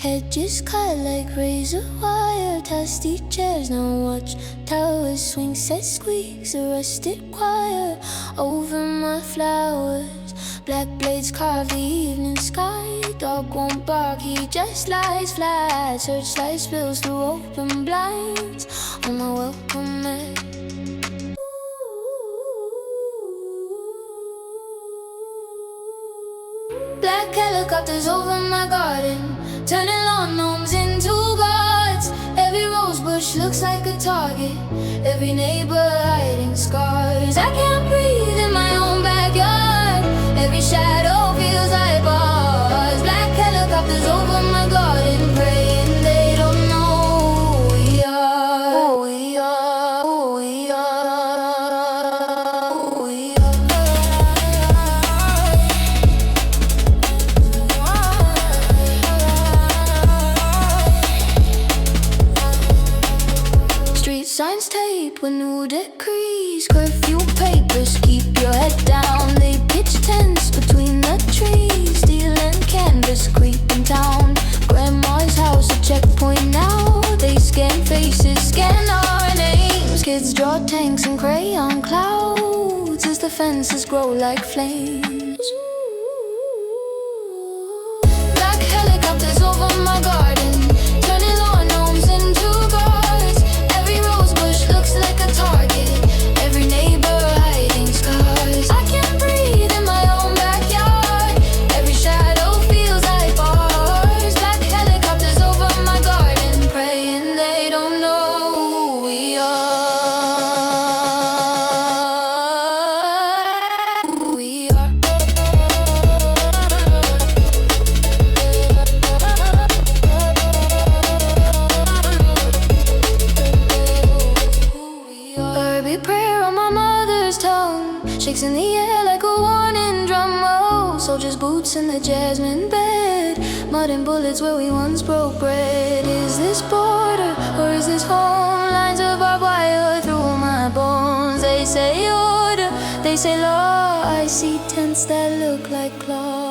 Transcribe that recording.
Hedges cut like razor wire, dusty chairs, now watch towers swing, set squeaks, a rusted choir over my flowers. Black blades carve the evening sky. Dog won't bark, he just lies flat. Searchlight spills through open blinds on my welcome mat. Black helicopters over my garden, turning lawn gnomes into gods. Every rose bush looks like a target, every neighbor hiding scars. I can't breathe in my own backyard, every shadow feels like bars. Black helicopters over my garden, praying they don't know who we are. Who we are, who we are, who we are. Street signs taped with new decrees, curfew papers, keep your head down. They pitch tents between the trees, stealing canvas, creeping town. Grandma's house a checkpoint now. They scan faces, scan our names. Kids draw tanks and crayon clouds as the fences grow like flames. Black helicopters over my garden, turning lawn gnomes into gods. Every rose bush looks like a target, every neighbor hiding scars. I can't breathe in my own backyard, every shadow feels like bars. Black helicopters over my garden, praying they don't know who we are. Who we are. Herby prayer on my mother's tongue, shakes in the air like a warning drum. Oh, soldiers' boots in the jasmine bed, mud and bullets where we once broke bread. Is this border or is this home? Lines of barbed wire through my bones. They say order, they say law. I see tents that look like claws.